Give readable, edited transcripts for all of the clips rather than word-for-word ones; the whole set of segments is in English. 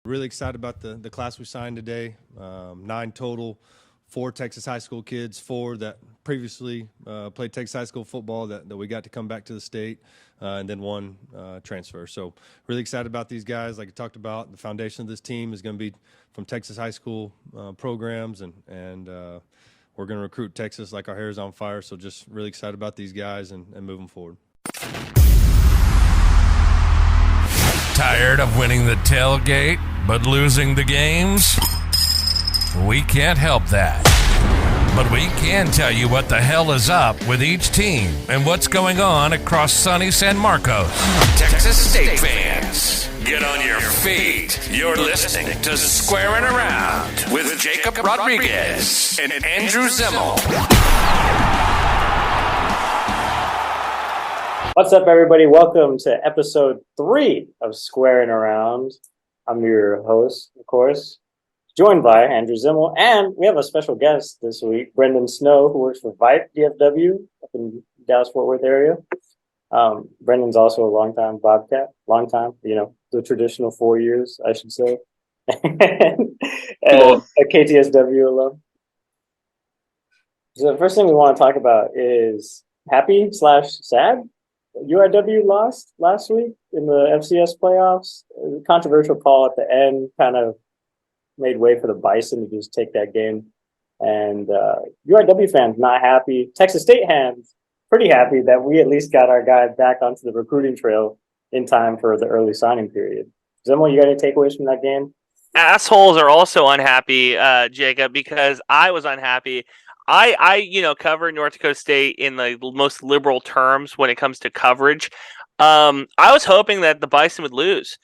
Really excited about the class we signed today. 9 total, 4 Texas high school kids, 4 that previously played Texas high school football that we got to come back to the state, and then 1 transfer. So really excited about these guys. Like I talked about, the foundation of this team is going to be from Texas high school programs, and we're going to recruit Texas like our hair is on fire. So just really excited about these guys and moving forward. Tired of winning the tailgate but losing the games? We can't help that. But we can tell you what the hell is up with each team and what's going on across sunny San Marcos. Texas State fans, get on your feet. You're listening to Squaring Around with Jakob Rodriguez and Andrew Zimmel. What's up, everybody? Welcome to episode 3 of Squaring Around. I'm your host, of course, joined by Andrew Zimmel, and we have a special guest this week, Brenden Snow, who works for Vipe DFW up in Dallas-Fort Worth area. Brendan's also a longtime Bobcat, the traditional 4 years, I should say, and a KTSW alum. So the first thing we want to talk about is happy/sad. URW lost last week in the FCS playoffs. A controversial call at the end kind of made way for the Bison to just take that game. And URW fans not happy. Texas State fans pretty happy that we at least got our guy back onto the recruiting trail in time for the early signing period. Zimmel, you got any takeaways from that game? Assholes are also unhappy, Jacob, because I was unhappy. I cover North Dakota State in the most liberal terms when it comes to coverage. I was hoping that the Bison would lose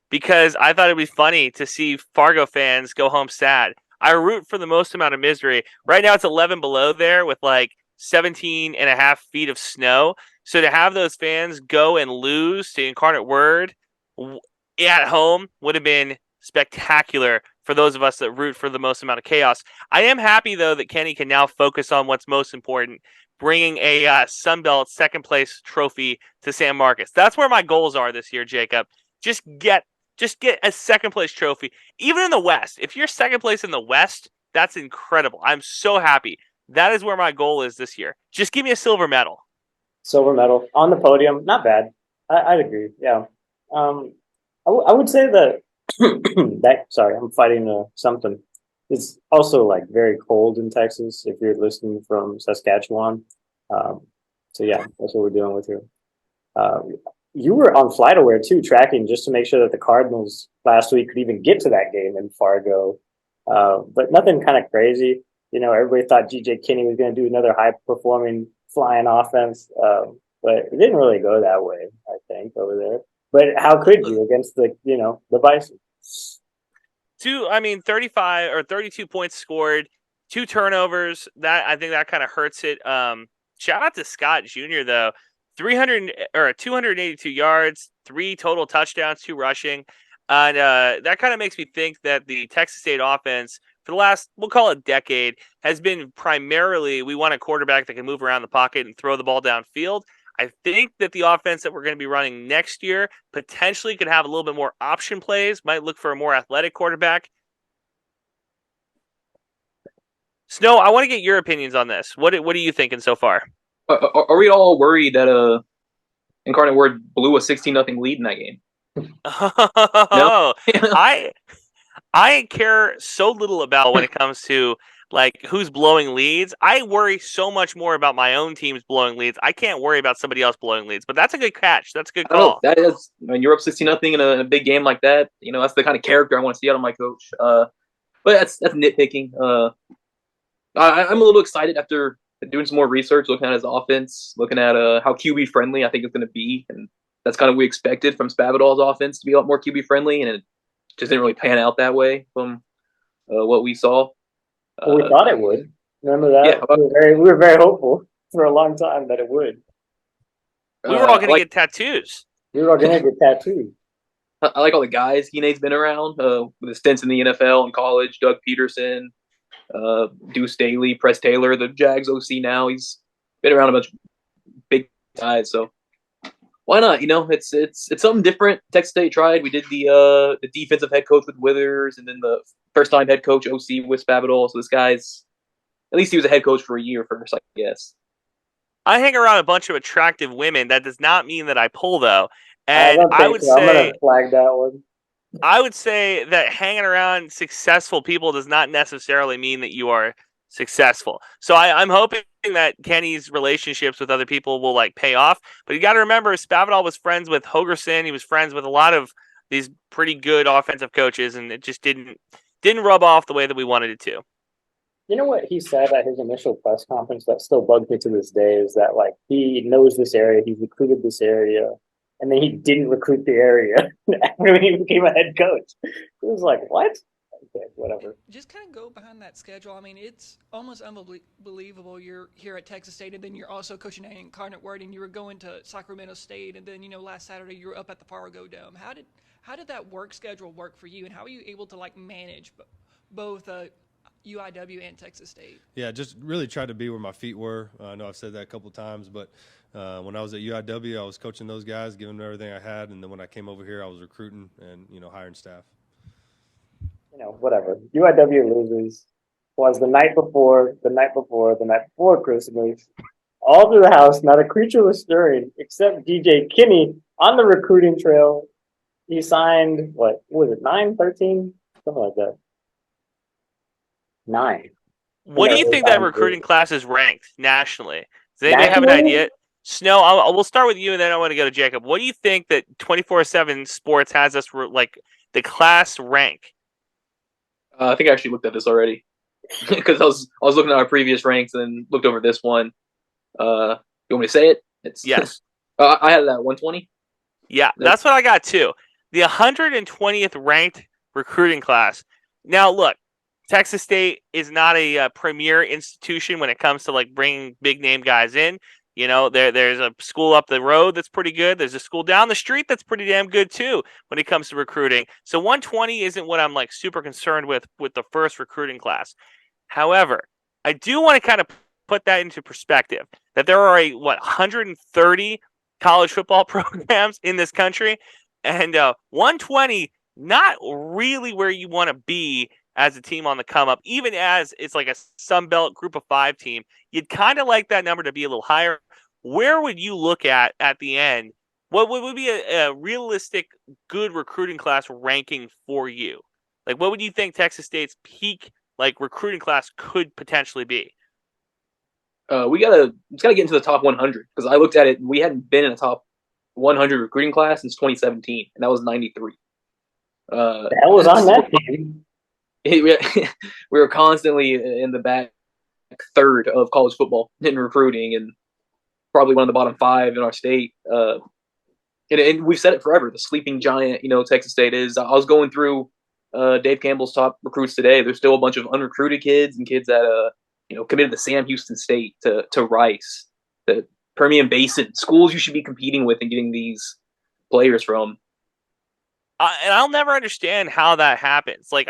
because I thought it'd be funny to see Fargo fans go home sad. I root for the most amount of misery. Right now it's 11 below there with like 17 and a half feet of snow. So to have those fans go and lose to Incarnate Word at home would have been spectacular for those of us that root for the most amount of chaos. I am happy, though, that Kenny can now focus on what's most important, bringing a Sunbelt second place trophy to San Marcos. That's where my goals are this year, Jacob. Just get a second place trophy, even in the West. If you're second place in the West, that's incredible. I'm so happy. That is where my goal is this year. Just give me a silver medal. Silver medal on the podium, not bad. I'd agree. Yeah. I would say that I'm fighting something. It's also like very cold in Texas if you're listening from Saskatchewan. So yeah, that's what we're dealing with here. You were on FlightAware too, tracking just to make sure that the Cardinals last week could even get to that game in Fargo. But nothing kind of crazy. Everybody thought GJ Kinney was going to do another high-performing flying offense, but it didn't really go that way, I think, over there. But how could you against the Bison? 35 or 32 points scored, 2 turnovers. I think that kind of hurts it. Shout out to Scott Jr. though, 282 yards, 3 total touchdowns, 2 rushing, and that kind of makes me think that the Texas State offense for the last, we'll call it decade, has been primarily we want a quarterback that can move around the pocket and throw the ball downfield. I think that the offense that we're going to be running next year potentially could have a little bit more option plays, might look for a more athletic quarterback. Snow, I want to get your opinions on this. What are you thinking so far? Are we all worried that Incarnate Word blew a 16-0 lead in that game? No? I care so little about when it comes to like who's blowing leads. I worry so much more about my own team's blowing leads. I can't worry about somebody else blowing leads, but that's a good catch. That's a good call. That is, when you're up 16-0 in a big game like that, that's the kind of character I want to see out of my coach. But that's nitpicking. I'm a little excited after doing some more research, looking at his offense, looking at how QB friendly I think it's going to be, and that's kind of what we expected from Spavital's offense to be a lot more QB friendly, and it just didn't really pan out that way from what we saw. Well, we thought it would. Remember that? Yeah, we were very hopeful for a long time that it would. We were all going to get tattoos. We were all going to get tattoos. I like all the guys Heaney's been around with his stints in the NFL and college. Doug Peterson, Deuce Staley, Press Taylor, the Jags OC now. He's been around a bunch of big guys. So Why not? It's something different. Texas State tried. We did the defensive head coach with Withers, and then the first time head coach OC with Spavital. So this guy's at least he was a head coach for a year first, I guess. I hang around a bunch of attractive women. That does not mean that I pull, though. I And don't think so. I'm gonna flag that one. I would say that hanging around successful people does not necessarily mean that you are successful. So I'm hoping that Kenny's relationships with other people will like pay off. But you got to remember, Spavital was friends with Hogerson. He was friends with a lot of these pretty good offensive coaches, and it just didn't rub off the way that we wanted it to. You know what he said at his initial press conference that still bugs me to this day is that like he knows this area, he's recruited this area, and then he didn't recruit the area after he became a head coach. It was like, what? Okay, whatever. Just kind of go behind that schedule. I mean, it's almost unbelievable. You're here at Texas State, and then you're also coaching at Incarnate Word, and you were going to Sacramento State, and then last Saturday you were up at the Fargo Dome. How did that work schedule work for you, and how were you able to like manage both UIW and Texas State? Yeah, just really tried to be where my feet were. I know I've said that a couple of times, but when I was at UIW, I was coaching those guys, giving them everything I had, and then when I came over here, I was recruiting and hiring staff. Whatever. UIW loses was the night before Christmas. All through the house, not a creature was stirring except DJ Kinney on the recruiting trail. He signed, what was it, 9, 13? Something like that. 9. What do you think that recruiting class is ranked nationally? Does anybody have an idea? Snow, we'll start with you, and then I want to go to Jacob. What do you think that 24/7 Sports has us like the class rank? I think I actually looked at this already because I was looking at our previous ranks and then looked over this one. You want me to say it? It's yes. I had it at 120. Yeah, that's what I got too. The 120th ranked recruiting class. Now, look, Texas State is not a premier institution when it comes to like bringing big name guys in. There's a school up the road that's pretty good. There's a school down the street that's pretty damn good too when it comes to recruiting. So 120 isn't what I'm like super concerned with the first recruiting class. However, I do want to kind of put that into perspective that there are 130 college football programs in this country, and 120 not really where you want to be as a team on the come up, even as it's like a Sun Belt group of 5 team. You'd kind of like that number to be a little higher. Where would you look at the end? What would be a realistic good recruiting class ranking for you? Like, what would you think Texas State's peak like recruiting class could potentially be? It's gotta get into the top 100 because I looked at it. We hadn't been in a top 100 recruiting class since 2017, and that was 93. That was on that team. We were constantly in the back third of college football in recruiting, and probably one of the bottom 5 in our state. And we've said it forever. The sleeping giant, Texas State is. I was going through Dave Campbell's top recruits today. There's still a bunch of unrecruited kids and kids that committed to Sam Houston State, to Rice, the Permian Basin schools you should be competing with and getting these players from. And I'll never understand how that happens. Like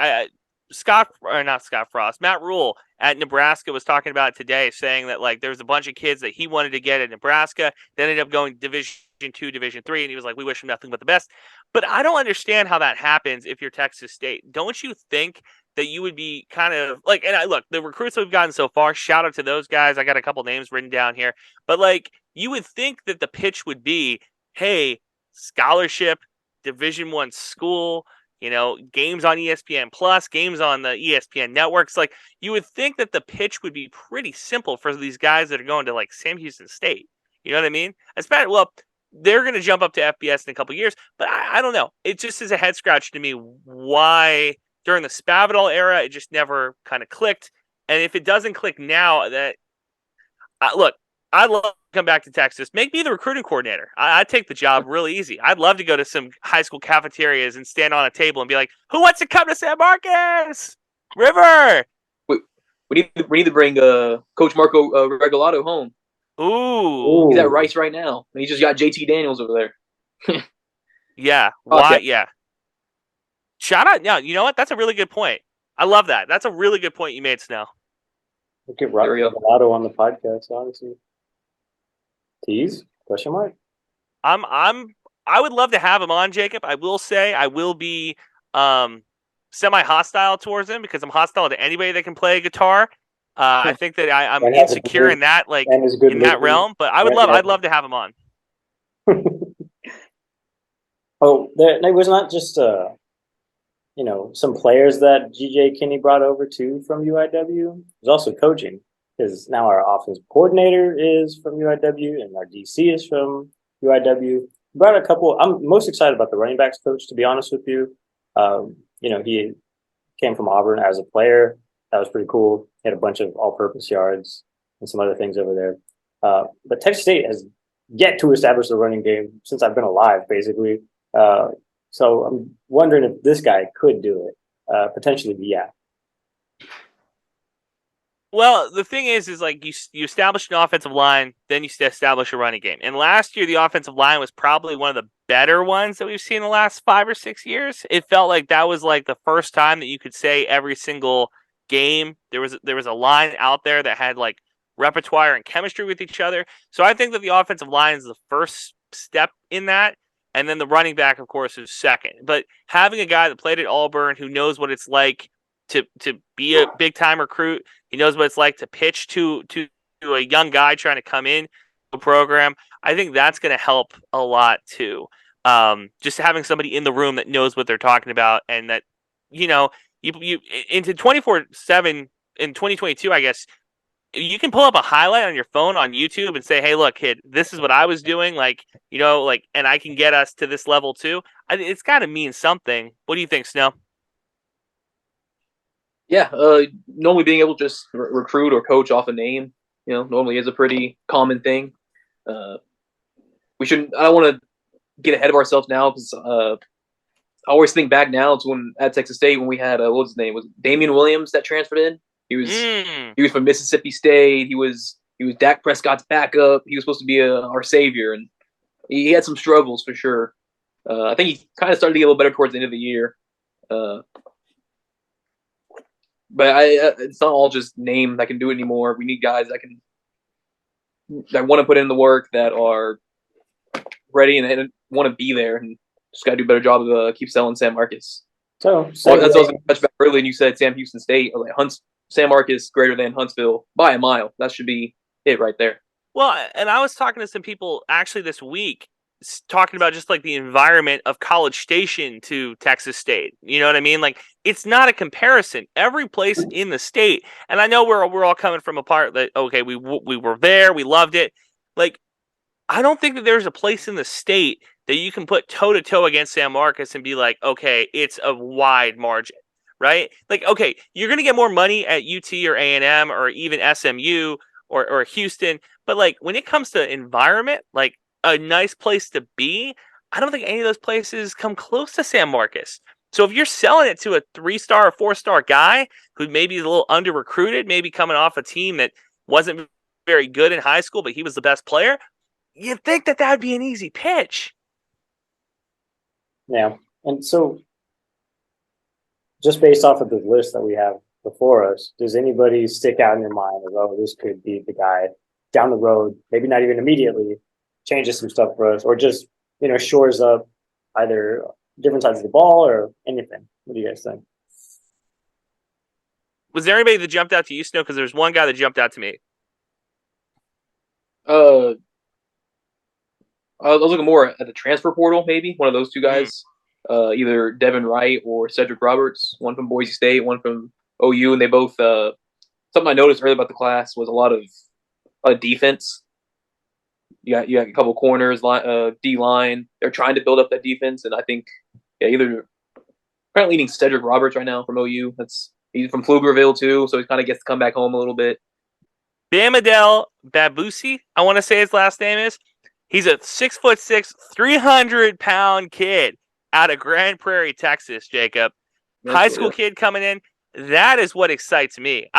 Matt Rule at Nebraska was talking about it today, saying that like there's a bunch of kids that he wanted to get at Nebraska, then ended up going Division II, Division III, and he was like, we wish him nothing but the best. But I don't understand how that happens if you're Texas State. Don't you think that you would be kind of like, and look, the recruits we've gotten so far, shout out to those guys. I got a couple names written down here, but like you would think that the pitch would be, hey, scholarship, Division I school, games on ESPN Plus, games on the ESPN networks. Like you would think that the pitch would be pretty simple for these guys that are going to like Sam Houston State. You know what I mean? Well, they're going to jump up to FBS in a couple of years, but I don't know. It just is a head scratch to me why during the Spavital era, it just never kind of clicked. And if it doesn't click now, look, I'd love to come back to Texas. Make me the recruiting coordinator. I'd take the job really easy. I'd love to go to some high school cafeterias and stand on a table and be like, who wants to come to San Marcos? River! We need to bring Coach Marco Regalado home. Ooh. He's at Rice right now. And he just got JT Daniels over there. Yeah. Why? Okay. Yeah. Shout out. Now, you know what? That's a really good point. I love that. That's a really good point you made, Snow. We'll get Regalado on the podcast, honestly. Tease? Question mark? I would love to have him on, Jacob. I will say I will be semi-hostile towards him because I'm hostile to anybody that can play guitar. I think that I'm And has a insecure good- in that and is good in that looking. realm, but Yeah. I'd love to have him on. Oh, there was not just some players that GJ Kinney brought over too from UIW. There's also coaching because now our offensive coordinator is from UIW and our DC is from UIW. Brought a couple. I'm most excited about the running backs coach, to be honest with you. He came from Auburn as a player. That was pretty cool. He had a bunch of all-purpose yards and some other things over there. But Texas State has yet to establish the running game since I've been alive, basically. So I'm wondering if this guy could do it. Potentially, yeah. Well, the thing is like you establish an offensive line, then you establish a running game. And last year, the offensive line was probably one of the better ones that we've seen in the last 5 or 6 years. It felt like that was like the first time that you could say every single game there was a line out there that had like repertoire and chemistry with each other. So I think that the offensive line is the first step in that. And then the running back, of course, is second. But having a guy that played at Auburn who knows what it's like to be a big time recruit, he knows what it's like to pitch to a young guy trying to come in to a program. I think that's going to help a lot too. Just having somebody in the room that knows what they're talking about and that you into 24/7 in 2022, I guess you can pull up a highlight on your phone on YouTube and say, "Hey, look, kid, this is what I was doing." And I can get us to this level too. It's got to mean something. What do you think, Snow? Yeah, normally being able to just recruit or coach off a name, normally is a pretty common thing. We shouldn't. I don't want to get ahead of ourselves now because I always think back now to when at Texas State when we had what was his name, was it Damian Williams that transferred in. He was from Mississippi State. He was Dak Prescott's backup. He was supposed to be our savior, and he had some struggles for sure. I think he kind of started to get a little better towards the end of the year. But it's not all just name that can do it anymore. We need guys that want to put in the work, that are ready and want to be there, and just got to do a better job of keep selling San Marcos. So that's what I was going to touch back earlier, and you said Sam Houston State. I was like, San Marcos greater than Huntsville by a mile. That should be it right there. Well, and I was talking to some people actually this week talking about just like the environment of College Station to Texas State. You know what I mean? Like it's not a comparison. Every place in the state, and I know we're all coming from a part that okay, we were there, we loved it. Like I don't think that there's a place in the state that you can put toe to toe against San Marcos and be like, okay, it's a wide margin. Right? Like, okay, you're going to get more money at UT or A&M or even SMU or Houston. But, like, when it comes to environment, like a nice place to be, I don't think any of those places come close to San Marcos. So if you're selling it to a 3-star or 4-star guy who maybe is a little under-recruited, maybe coming off a team that wasn't very good in high school, but he was the best player, you'd think that would be an easy pitch. Yeah. And so just based off of the list that we have before us, does anybody stick out in your mind of, oh, this could be the guy down the road, maybe not even immediately, changes some stuff for us, or just, shores up either different sides of the ball or anything? What do you guys think? Was there anybody that jumped out to you, Snow? Because there's one guy that jumped out to me. I was looking more at the transfer portal, maybe one of those two guys. Either Devin Wright or Cedric Roberts, one from Boise State, one from OU, and they both. Something I noticed early about the class was a lot of defense. You got a couple corners, D line. They're trying to build up that defense, and I think either currently leading Cedric Roberts right now from OU. He's from Pflugerville too, so he kind of gets to come back home a little bit. Bamadel Babusi, I want to say his last name is. He's a 6'6", 300-pound kid out of Grand Prairie, Texas, Jacob. High school kid coming in. That is what excites me.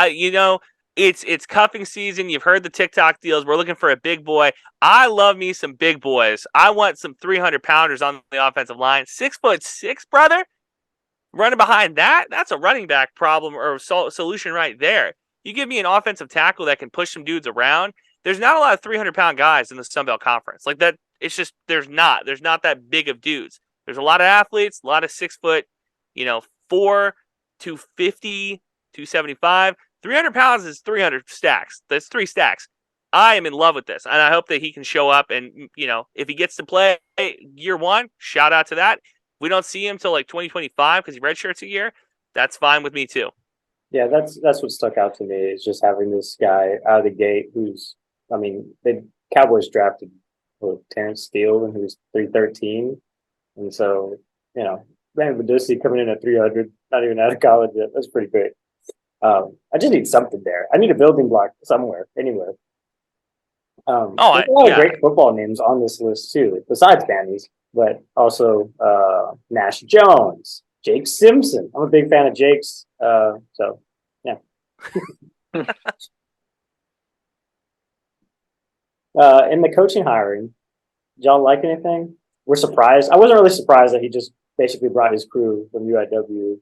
It's cuffing season. You've heard the TikTok deals. We're looking for a big boy. I love me some big boys. I want some 300-pounders on the offensive line. 6'6", brother. Running behind that, that's a running back problem or solution right there. You give me an offensive tackle that can push some dudes around. There's not a lot of 300-pound guys in the Sun Belt Conference. Like that, It's just there's not that big of dudes. There's a lot of athletes, a lot of 6 foot, 4, 250, 275, 300 pounds is 300 stacks. That's 3 stacks. I am in love with this, and I hope that he can show up. And if he gets to play year one, shout out to that. If we don't see him till like 2025 because he redshirts a year, that's fine with me too. Yeah, that's what stuck out to me is just having this guy out of the gate the Cowboys drafted Terrence Steele when he was 313. And so, Brandon Badussi coming in at 300, not even out of college yet. That's pretty great. I just need something there. I need a building block somewhere, anywhere. There's a lot of great football names on this list too, besides Fanny's, but also Nash Jones, Jake Simpson. I'm a big fan of Jake's. So, yeah. In the coaching hiring, did y'all like anything? We're surprised. I wasn't really surprised that he just basically brought his crew from UIW.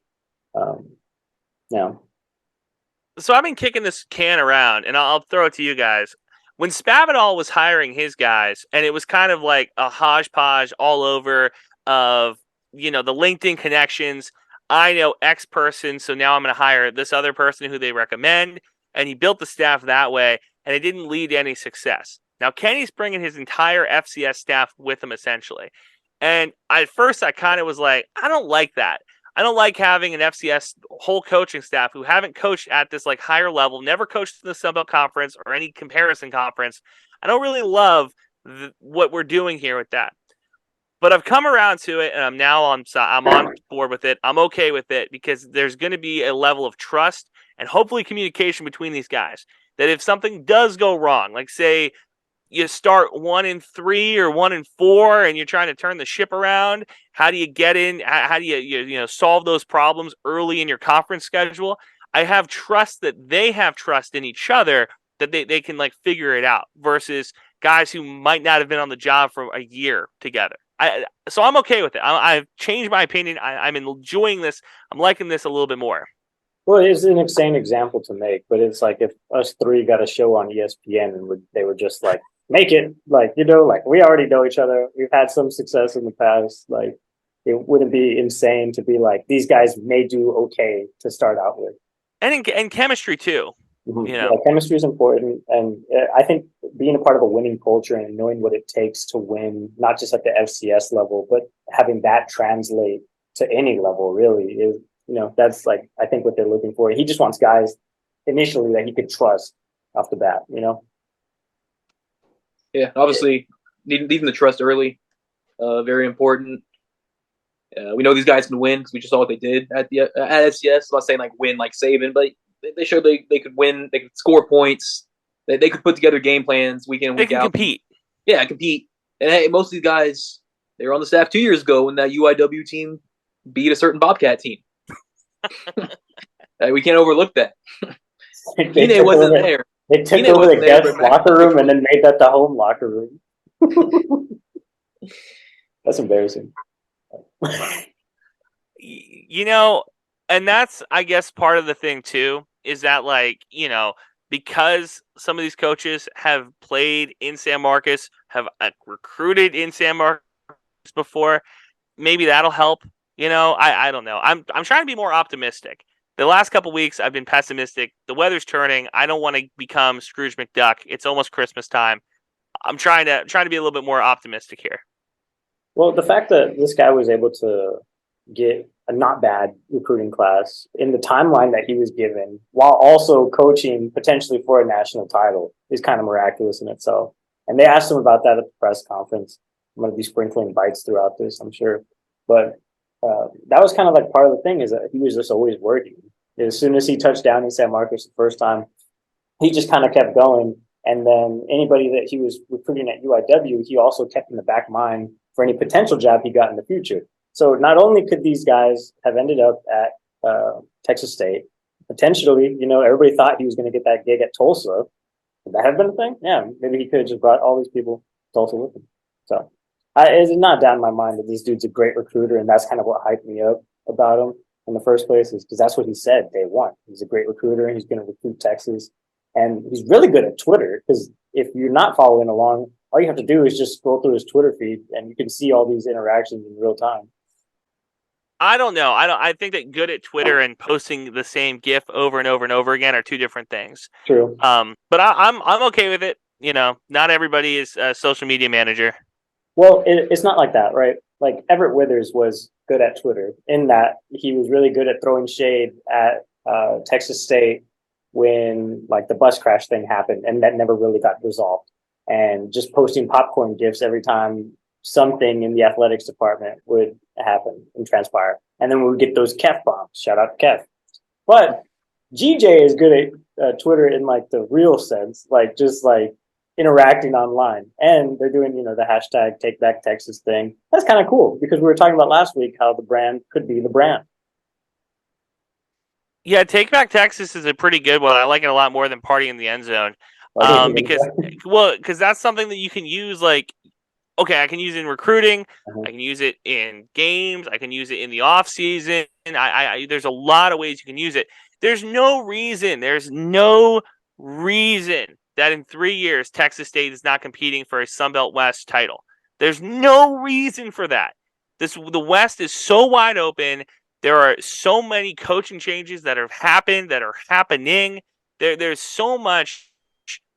So I've been kicking this can around, and I'll throw it to you guys. When Spavital was hiring his guys, and it was kind of like a hodgepodge all over of, the LinkedIn connections. I know X person, so now I'm going to hire this other person who they recommend. And he built the staff that way, and it didn't lead to any success. Now, Kenny's bringing his entire FCS staff with him, essentially. And at first, I kind of was like, I don't like that. I don't like having an FCS whole coaching staff who haven't coached at this like higher level, never coached in the Sun Belt Conference or any comparison conference. I don't really love what we're doing here with that. But I've come around to it, and I'm on board with it. I'm okay with it because there's going to be a level of trust and hopefully communication between these guys. That if something does go wrong, like say you start 1-3 or 1-4, and you're trying to turn the ship around, how do you get in? How do you solve those problems early in your conference schedule? I have trust that they have trust in each other that they can like figure it out versus guys who might not have been on the job for a year together. So I'm okay with it. I've changed my opinion. I'm enjoying this. I'm liking this a little bit more. Well, it's an insane example to make, but it's like if us three got a show on ESPN and they were just like, make it, like, we already know each other. We've had some success in the past. Like, it wouldn't be insane to be like, these guys may do okay to start out with. And chemistry too. Mm-hmm. Yeah, chemistry is important. And I think being a part of a winning culture and knowing what it takes to win, not just at the FCS level, but having that translate to any level really is, that's like, I think what they're looking for. He just wants guys initially that he could trust off the bat, Yeah, obviously needing the trust early, very important. We know these guys can win because we just saw what they did at FCS. I'm not saying like win like Saban, but they showed they could win. They could score points. They could put together game plans week in, week out. They can compete. Yeah, compete. And hey, most of these guys, they were on the staff 2 years ago when that UIW team beat a certain Bobcat team. We can't overlook that. Ine wasn't there. They took over the guest locker room and then made that the home locker room. That's embarrassing. And that's, I guess, part of the thing too, is that because some of these coaches have played in San Marcos, have recruited in San Marcos before, maybe that'll help. I don't know. I'm trying to be more optimistic. The last couple weeks, I've been pessimistic. The weather's turning. I don't want to become Scrooge McDuck. It's almost Christmas time. I'm trying to be a little bit more optimistic here. Well, the fact that this guy was able to get a not bad recruiting class in the timeline that he was given, while also coaching potentially for a national title, is kind of miraculous in itself. And they asked him about that at the press conference. I'm going to be sprinkling bites throughout this, I'm sure. But that was kind of like part of the thing, is that he was just always working. As soon as he touched down in San Marcos the first time, he just kind of kept going. And then anybody that he was recruiting at UIW, he also kept in the back mind for any potential job he got in the future. So not only could these guys have ended up at Texas State, potentially, everybody thought he was going to get that gig at Tulsa. Could that have been a thing? Yeah, maybe he could have just brought all these people to Tulsa with him. So it's not down in my mind that this dude's a great recruiter, and that's kind of what hyped me up about him in the first place, is because that's what he said day one. He's a great recruiter, and he's going to recruit Texas. And he's really good at Twitter, because if you're not following along, all you have to do is just scroll through his Twitter feed, and you can see all these interactions in real time. I don't know. I think that good at Twitter and posting the same GIF over and over and over again are two different things. True. But I'm okay with it. You know, not everybody is a social media manager. Well, it's not like that, right? Like Everett Withers was good at Twitter in that he was really good at throwing shade at Texas State when like the bus crash thing happened, and that never really got resolved. And just posting popcorn gifs every time something in the athletics department would happen and transpire. And then we would get those Kef bombs. Shout out to Kef. But GJ is good at Twitter in like the real sense, like just like interacting online. And they're doing, the hashtag Take Back Texas thing. That's kind of cool because we were talking about last week how the brand could be the brand. Yeah, Take Back Texas is a pretty good one. I like it a lot more than Party in the End Zone. Because that's something that you can use. Like, okay, I can use it in recruiting. I can use it in games. I can use it in the off season. There's a lot of ways you can use it. There's no reason that in 3 years Texas State is not competing for a Sun Belt West title. There's no reason for that. The West is so wide open. There are so many coaching changes that have happened, that are happening. There's so much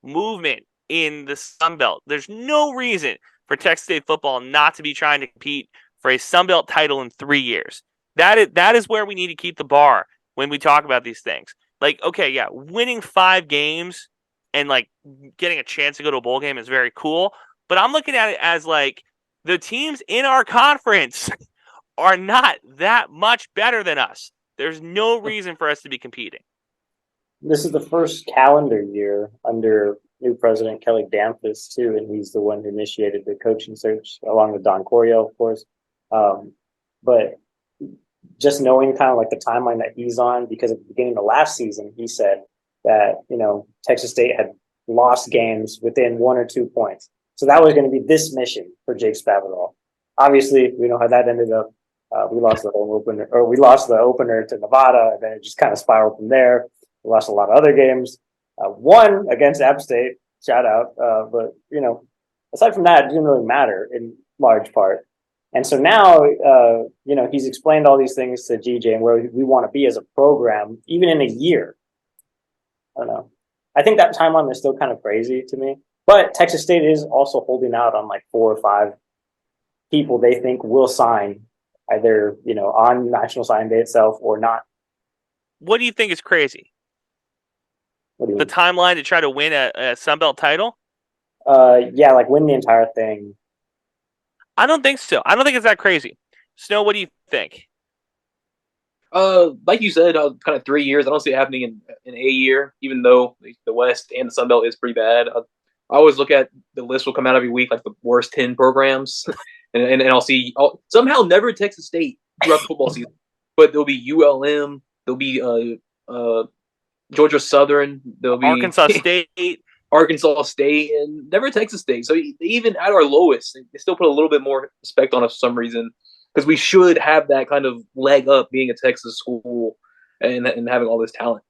movement in the Sun Belt. There's no reason for Texas State football not to be trying to compete for a Sun Belt title in 3 years. That is where we need to keep the bar when we talk about these things. Like, okay, yeah, winning 5 games and like getting a chance to go to a bowl game is very cool. But I'm looking at it as like the teams in our conference are not that much better than us. There's no reason for us to be competing. This is the first calendar year under new president Kelly Danfus too, and he's the one who initiated the coaching search along with Don Corio, of course. But just knowing kind of like the timeline that he's on, because at the beginning of last season, he said that, Texas State had lost games within 1 or 2 points. So that was going to be this mission for Jake Spavital. Obviously, we know how that ended up. We lost the opener to Nevada, and then it just kind of spiraled from there. We lost a lot of other games. Won against App State, shout out. But, aside from that, it didn't really matter in large part. And so now, he's explained all these things to GJ and where we want to be as a program, even in a year. I don't know. I think that timeline is still kind of crazy to me. But Texas State is also holding out on like 4 or 5 people they think will sign either, on National Signing Day itself or not. What do you think is crazy? What do you The mean? timeline to try to win a Sun Belt title? Yeah, like win the entire thing. I don't think so. I don't think it's that crazy. Snow, what do you think? Like you said, kind of 3 years. I don't see it happening in a year, even though the West and the Sun Belt is pretty bad. I always look at the list will come out every week, like the worst 10 programs, and I'll see somehow never Texas State throughout the football season, but there'll be ULM, there'll be Georgia Southern, there'll be Arkansas State, and never Texas State. So even at our lowest, they still put a little bit more respect on us for some reason, because we should have that kind of leg up being a Texas school and having all this talent.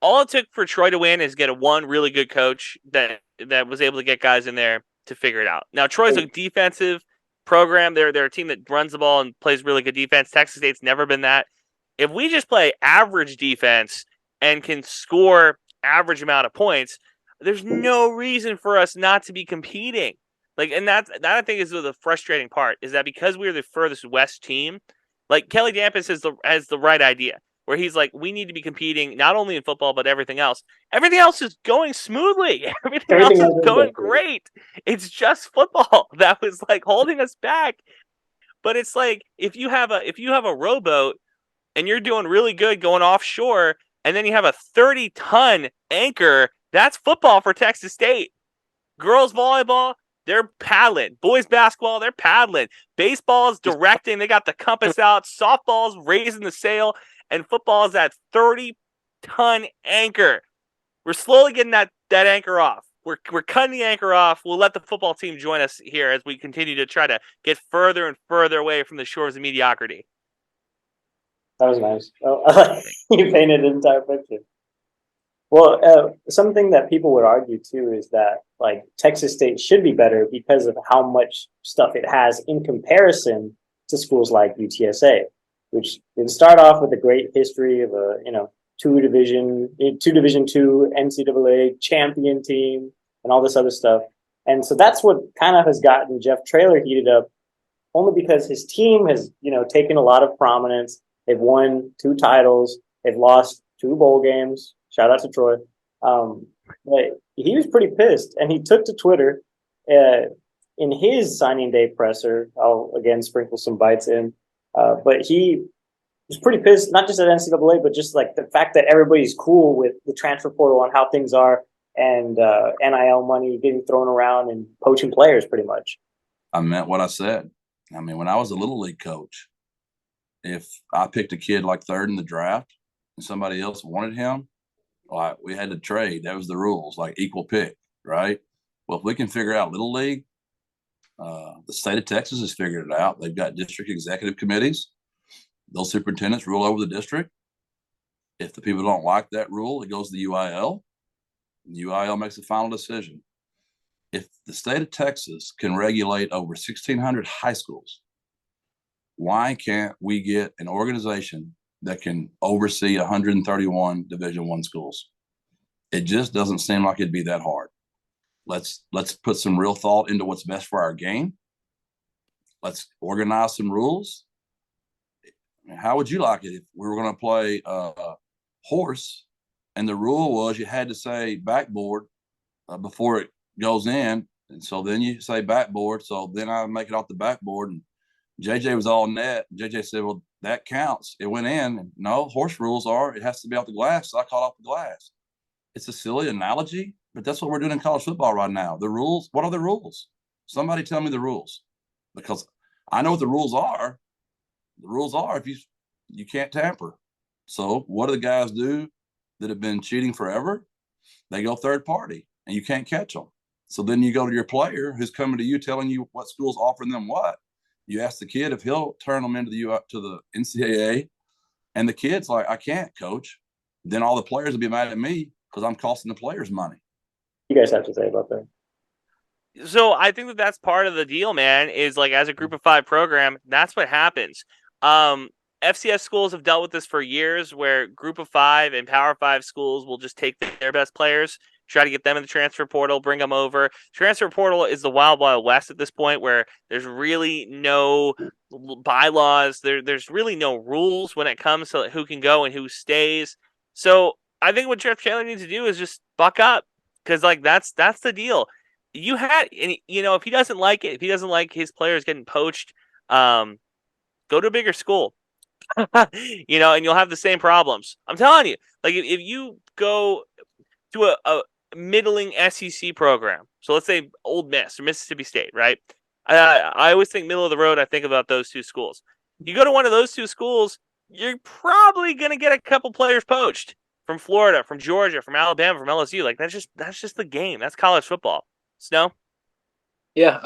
All it took for Troy to win is get one really good coach that was able to get guys in there to figure it out. Now, Troy's a defensive program. They're a team that runs the ball and plays really good defense. Texas State's never been that. If we just play average defense and can score average amount of points, there's no reason for us not to be competing. And that I think is the frustrating part, is that because we're the furthest west team, like Kelly Dampus has the right idea, where he's like, we need to be competing not only in football but everything else. Everything else is going smoothly. Everything else is going great. It's just football that was like holding us back. But it's like if you have a rowboat and you're doing really good going offshore, and then you have a 30-ton anchor, that's football for Texas State. Girls volleyball, they're paddling. Boys basketball, they're paddling. Baseball is directing. They got the compass out. Softball's raising the sail. And football is that 30-ton anchor. We're slowly getting that anchor off. We're cutting the anchor off. We'll let the football team join us here as we continue to try to get further and further away from the shores of mediocrity. That was nice. Oh, you painted an entire picture. Well, something that people would argue too is that like Texas State should be better because of how much stuff it has in comparison to schools like UTSA, which didn't start off with a great history of a two division two NCAA champion team and all this other stuff. And so that's what kind of has gotten Jeff Traylor heated up, only because his team has taken a lot of prominence. They've won 2 titles. They've lost 2 bowl games. Shout out to Troy. But he was pretty pissed, and he took to Twitter in his signing day presser. I'll again sprinkle some bites in, but he was pretty pissed, not just at NCAA, but just like the fact that everybody's cool with the transfer portal on how things are, and NIL money getting thrown around and poaching players, pretty much. I meant what I said. I mean, when I was a little league coach, if I picked a kid like third in the draft and somebody else wanted him, like we had to trade. That was the rules, like equal pick, right? Well, if we can figure out little league, the state of Texas has figured it out. They've got district executive committees. Those superintendents rule over the district. If the people don't like that rule, it goes to the UIL. The UIL makes the final decision. If the state of Texas can regulate over 1,600 high schools, why can't we get an organization that can oversee 131 Division I schools? It just doesn't seem like it'd be that hard. Let's put some real thought into what's best for our game. Let's organize some rules. How would you like it if we were going to play horse and the rule was you had to say backboard before it goes in, and so then you say backboard, so then I make it off the backboard, and JJ was all net. JJ said, well, that counts. It went in. And no, horse rules are it has to be off the glass, so I caught off the glass. It's a silly analogy, but that's what we're doing in college football right now. The rules, what are the rules? Somebody tell me the rules, because I know what the rules are. The rules are if you can't tamper. So what do the guys do that have been cheating forever? They go third party, and you can't catch them. So then you go to your player who's coming to you telling you what school's offering them what. You ask the kid if he'll turn them into the NCAA, and the kid's like, I can't, coach. Then all the players will be mad at me because I'm costing the players money. You guys have to say about that? So I think that's part of the deal, man, is like as a group of 5 program, that's what happens. FCS schools have dealt with this for years where group of 5 and Power 5 schools will just take their best players, try to get them in the transfer portal, bring them over. Transfer portal is the wild, wild west at this point where there's really no bylaws. There's really no rules when it comes to who can go and who stays. So I think what Jeff Traylor needs to do is just buck up, because like that's the deal. You had, and if he doesn't like it, if he doesn't like his players getting poached, go to a bigger school. And you'll have the same problems. I'm telling you, like if you go to a middling SEC program, so let's say Ole Miss or Mississippi State, right? I always think middle of the road. I think about those 2 schools. You go to one of those 2 schools, you're probably going to get a couple players poached from Florida, from Georgia, from Alabama, from LSU. Like that's just the game. That's college football. Snow? Yeah,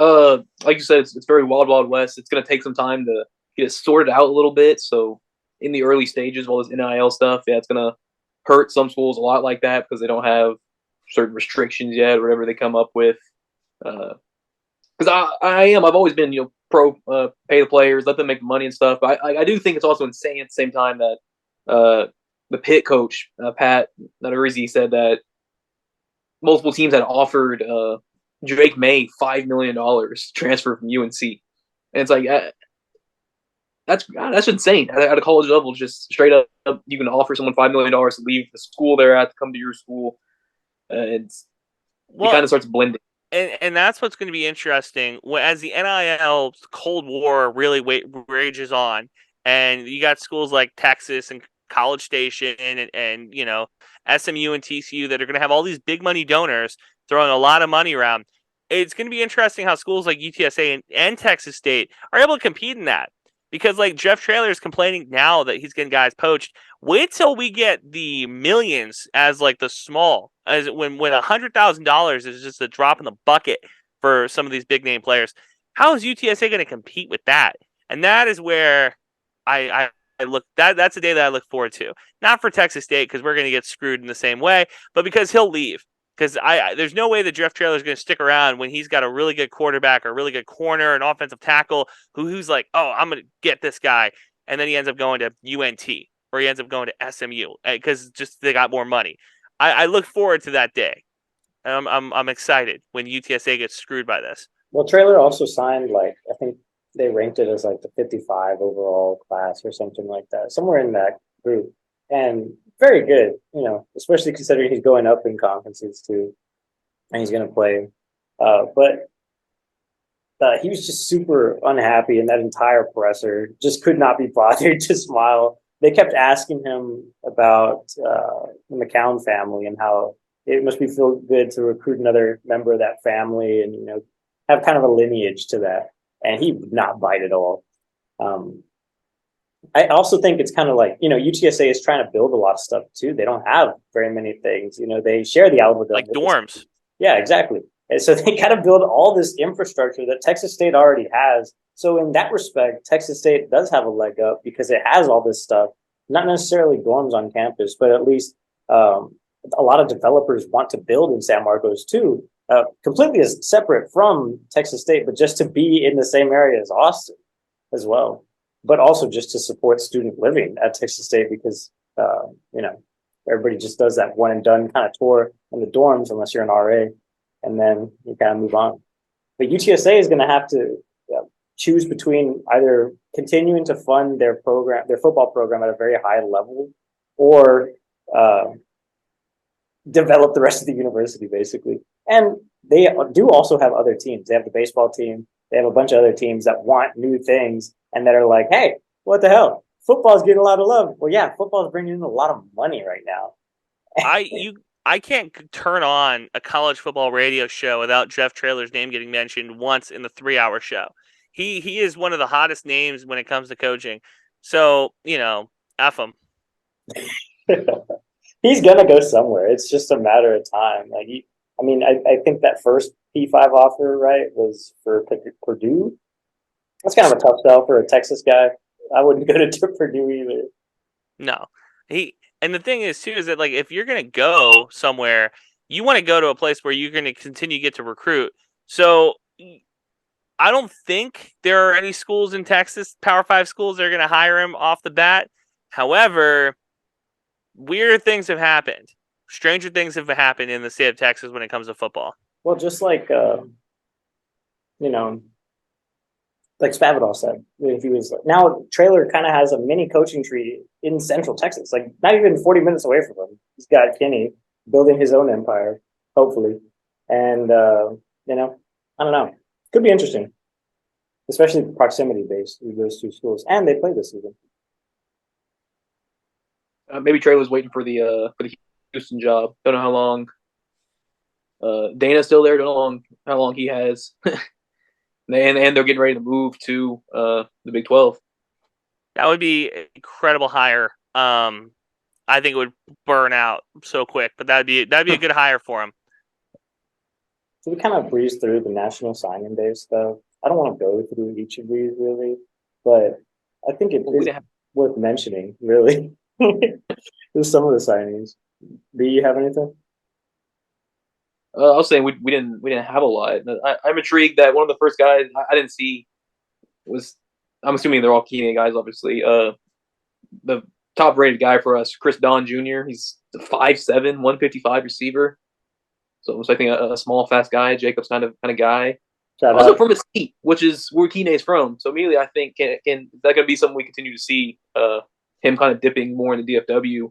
like you said, it's very wild, wild west. It's going to take some time to get it sorted out a little bit. So in the early stages, all this NIL stuff, yeah, it's going to hurt some schools a lot like that because they don't have certain restrictions yet, or whatever they come up with. Because I've always been, pro pay the players, let them make money and stuff. But I do think it's also insane at the same time that the Pitt coach, Pat Natarizzi, said that multiple teams had offered Drake May $5 million transfer from UNC. And it's like, that's insane. At a college level, just straight up, you can offer someone $5 million to leave the school they're at to come to your school. It kind of starts blending. And that's what's going to be interesting as the NIL Cold War really rages on, and you got schools like Texas and College Station and SMU and TCU that are going to have all these big money donors throwing a lot of money around. It's going to be interesting how schools like UTSA and Texas State are able to compete in that. Because like Jeff Traylor is complaining now that he's getting guys poached. Wait till we get the millions as like the small, as when $100,000 is just a drop in the bucket for some of these big name players. How is UTSA going to compete with that? And that is where I that's a day that I look forward to. Not for Texas State because we're going to get screwed in the same way, but because he'll leave. Because there's no way that Jeff Traylor is going to stick around when he's got a really good quarterback, or a really good corner, an offensive tackle who's like, oh, I'm going to get this guy, and then he ends up going to UNT or he ends up going to SMU because just they got more money. I look forward to that day. I'm excited when UTSA gets screwed by this. Well, Traylor also signed, like, I think they ranked it as like the 55 overall class or something like that, somewhere in that group. And very good, especially considering he's going up in conferences too, and he's going to play. But he was just super unhappy, and that entire presser just could not be bothered to smile. They kept asking him about the McCown family and how it must be feel good to recruit another member of that family and, have kind of a lineage to that. And he would not bite at all. I also think it's kind of like, UTSA is trying to build a lot of stuff too. They don't have very many things. They share the alum like dorms. Yeah, exactly. And so they got to build all this infrastructure that Texas State already has. So in that respect, Texas State does have a leg up because it has all this stuff, not necessarily dorms on campus, but at least a lot of developers want to build in San Marcos too, completely as separate from Texas State, but just to be in the same area as Austin as well. But also just to support student living at Texas State because, everybody just does that one and done kind of tour in the dorms unless you're an RA, and then you kind of move on. But UTSA is going to have to choose between either continuing to fund their football program at a very high level, or develop the rest of the university, basically. And they do also have other teams. They have the baseball team. They have a bunch of other teams that want new things and that are like, hey, what the hell? Football's getting a lot of love. Well, yeah, football is bringing in a lot of money right now. I can't turn on a college football radio show without Jeff Traylor's name getting mentioned once in the 3-hour show. He is one of the hottest names when it comes to coaching. So, F him. He's going to go somewhere. It's just a matter of time. I think that first P5 offer, right, was for Purdue. That's kind of a tough sell for a Texas guy. I wouldn't go to Purdue either. No. And the thing is, too, is that, like, if you're going to go somewhere, you want to go to a place where you're going to continue to get to recruit. So I don't think there are any schools in Texas, Power 5 schools, that are going to hire him off the bat. However, weird things have happened. Stranger things have happened in the state of Texas when it comes to football. Well, just like, like Spavital said, if he was now Traylor kind of has a mini coaching tree in Central Texas, like not even 40 minutes away from him. He's got Kenny building his own empire, hopefully. And, I don't know. Could be interesting, especially proximity based with those two schools. And they play this season. Maybe Trey was waiting for the Houston job. Don't know how long. Dana's still there. Don't know how long he has. and they're getting ready to move to the Big 12. That would be an incredible hire. I think it would burn out so quick, but that'd be a good hire for him. So we kind of breeze through the National Signing Day stuff. I don't want to go through each of these really, but I think it is worth mentioning, really. There's some of the signings. Do you have anything? I was saying we didn't have a lot. I'm intrigued that one of the first guys I didn't see was, I'm assuming they're all Keenan guys, obviously. The top rated guy for us, Chris Don Jr. He's a 5'7", 155 receiver. So I think a small, fast guy. Jacob's kind of guy. Also from Mesquite, which is where Keenan's from. So immediately I think is that going to be something we continue to see? Him kind of dipping more in the DFW.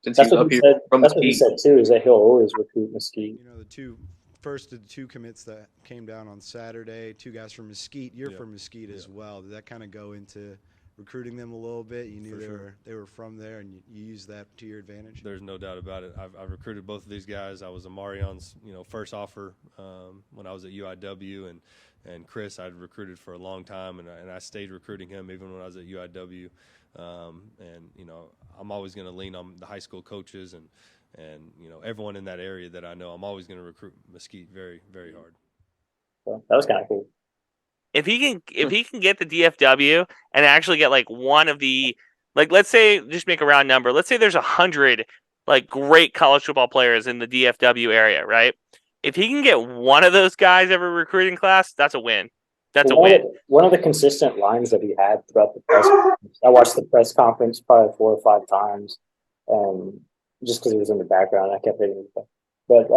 Since that's he's what up he here said. from That's what he Mesquite. said too. Is that he'll always recruit Mesquite. The first of the two commits that came down on Saturday, two guys from Mesquite. You're from Mesquite as well. Did that kind of go into recruiting them a little bit? You knew they were from there, and you used that to your advantage. There's no doubt about it. I've recruited both of these guys. I was Amarion's first offer when I was at UIW, and Chris I'd recruited for a long time, and I stayed recruiting him even when I was at UIW. I'm always going to lean on the high school coaches and everyone in that area that I know. I'm always going to recruit Mesquite very, very hard. So that was kind of cool. If he can get the DFW and actually get like one of the, like, let's say, just make a round number. Let's say there's 100 like great college football players in the DFW area, right? If he can get one of those guys every recruiting class, that's a win. That's a win. One of the consistent lines that he had throughout the press conference, I watched the press conference probably 4 or 5 times, and just because it was in the background, I kept hitting it. But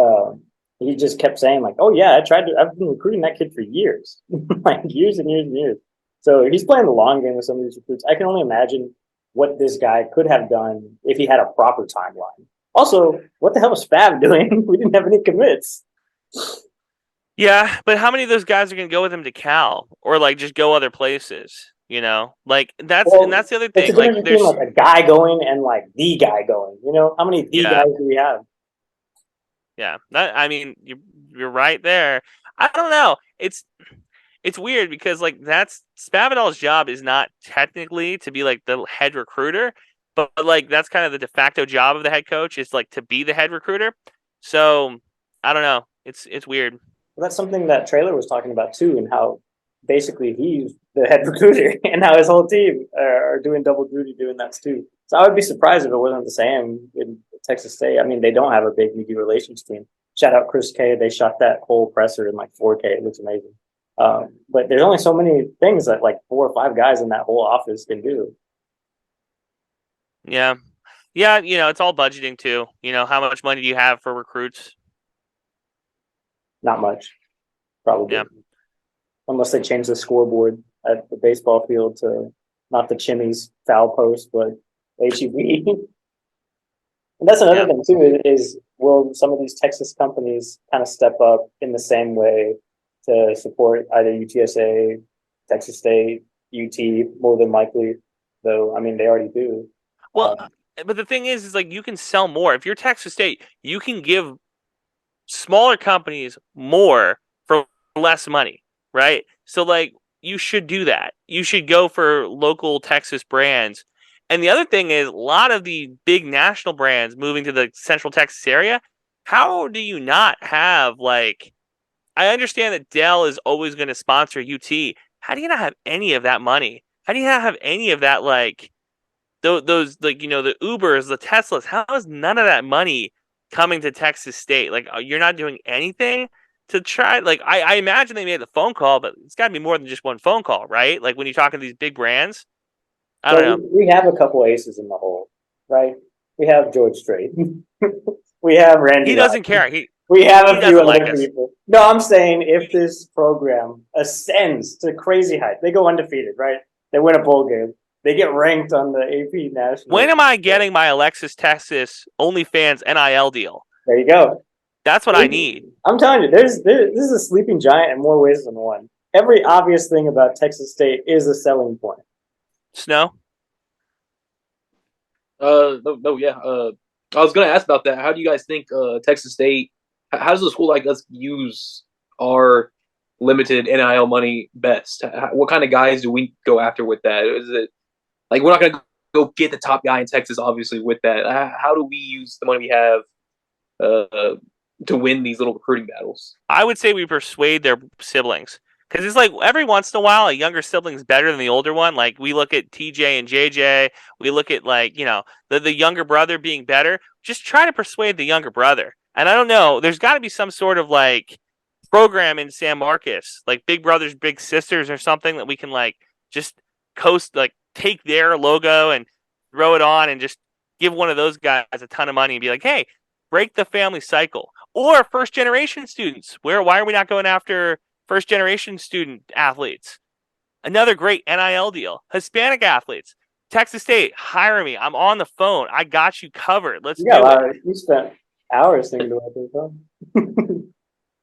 he just kept saying like, "Oh yeah, I've been recruiting that kid for years, like years and years and years." So he's playing the long game with some of these recruits. I can only imagine what this guy could have done if he had a proper timeline. Also, what the hell was Fab doing? We didn't have any commits. Yeah, but how many of those guys are going to go with him to Cal or like just go other places? You know, like that's the other thing. It's a difference between like a guy going and like the guy going. You know, how many guys do we have? Yeah, I mean, you're right there. I don't know. It's weird because like that's Spavital's job is not technically to be like the head recruiter, but like that's kind of the de facto job of the head coach is like to be the head recruiter. So I don't know. It's weird. Well, that's something that Trailer was talking about too, and how basically he's the head recruiter and how his whole team are doing double duty doing that too. So I would be surprised if it wasn't the same in Texas State. I mean, they don't have a big media relations team. Shout out Chris K. They shot that whole presser in like 4K. It looks amazing. But there's only so many things that like 4 or 5 guys in that whole office can do. Yeah. Yeah, you know, it's all budgeting too. You know, how much money do you have for recruits? Not much, probably. Yeah. Unless they change the scoreboard at the baseball field to not the Chimmy's foul post, but HEB. And that's another thing too, is will some of these Texas companies kind of step up in the same way to support either UTSA, Texas State, UT, more than likely, though, I mean, they already do. Well, but the thing is like you can sell more. If you're Texas State, you can give smaller companies more for less money, right? So like you should do that. You should go for local Texas brands. And the other thing is a lot of the big national brands moving to the Central Texas area, how do you not have like I understand that Dell is always going to sponsor UT. How do you not have any of that money? How do you not have any of that like those like, you know, the Ubers, the Teslas? How is none of that money coming to Texas State? Like, you're not doing anything to try. Like, I imagine they made the phone call, but it's got to be more than just one phone call, right? Like when you're talking to these big brands. I don't know. We have a couple aces in the hole, right? We have George Strait. We have Randy. He doesn't care. We have a few other like people. No, I'm saying if this program ascends to crazy height, they go undefeated, right? They win a bowl game. They get ranked on the AP national. When am I getting my Alexis Texas OnlyFans NIL deal? There you go. That's what I need. I'm telling you, this is a sleeping giant in more ways than one. Every obvious thing about Texas State is a selling point. Snow? No, yeah. I was gonna ask about that. How do you guys think Texas State? How does a school like us use our limited NIL money best? What kind of guys do we go after with that? Is it like we're not gonna go get the top guy in Texas, obviously, with that? How do we use the money we have to win these little recruiting battles? I would say we persuade their siblings. Because it's like every once in a while, a younger sibling's better than the older one. Like we look at TJ and JJ. We look at like, you know, the younger brother being better. Just try to persuade the younger brother. And I don't know, there's got to be some sort of like program in San Marcos, like Big Brothers, Big Sisters or something that we can like just like take their logo and throw it on and just give one of those guys a ton of money and be like, hey, break the family cycle. Or first generation students. Why are we not going after first generation student athletes? Another great NIL deal. Hispanic athletes. Texas State, hire me. I'm on the phone. I got you covered. Let's do it. You spent hours thinking about this, huh?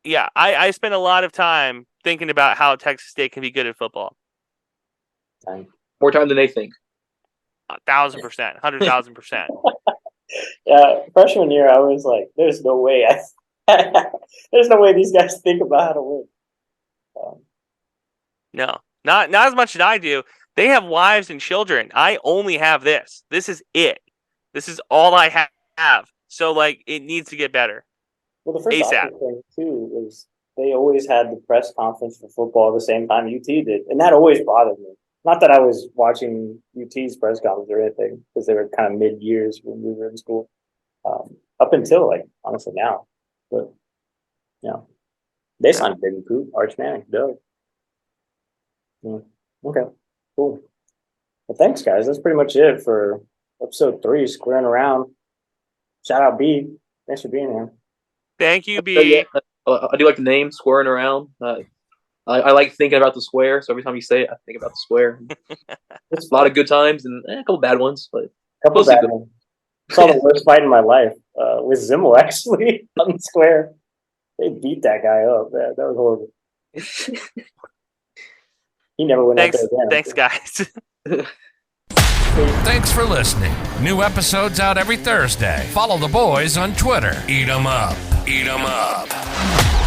Yeah, I spent a lot of time thinking about how Texas State can be good at football. More time than they think. 1,000%, 100,000%. Yeah, freshman year, I was like, "There's no way. There's no way these guys think about how to win." No, not as much as I do. They have wives and children. I only have this. This is it. This is all I have. So like, it needs to get better. Well, the first ASAP. offer thing too was they always had the press conference for football at the same time UT did, and that always bothered me. Not that I was watching UT's press conference or anything, because they were kind of mid years when we were in school, up until like honestly now. But yeah, they signed Big Coop, Arch Manning, dope. Yeah. Okay, cool. Well, thanks, guys. That's pretty much it for episode 3, Squaring Around. Shout out B. Thanks for being here. Thank you, So, B. yeah, I do like the name Squaring Around. I like thinking about the square, so every time you say it, I think about the square. It's a lot of good times and a couple bad ones, but Couple mostly bad good. ones. Saw the worst fight in my life with Zimmel, actually, on the square. They beat that guy up. That was horrible. He never went Thanks, out there again. thanks, guys. Thanks for listening. New episodes out every Thursday. Follow the boys on Twitter. Eat 'em up. Eat 'em up.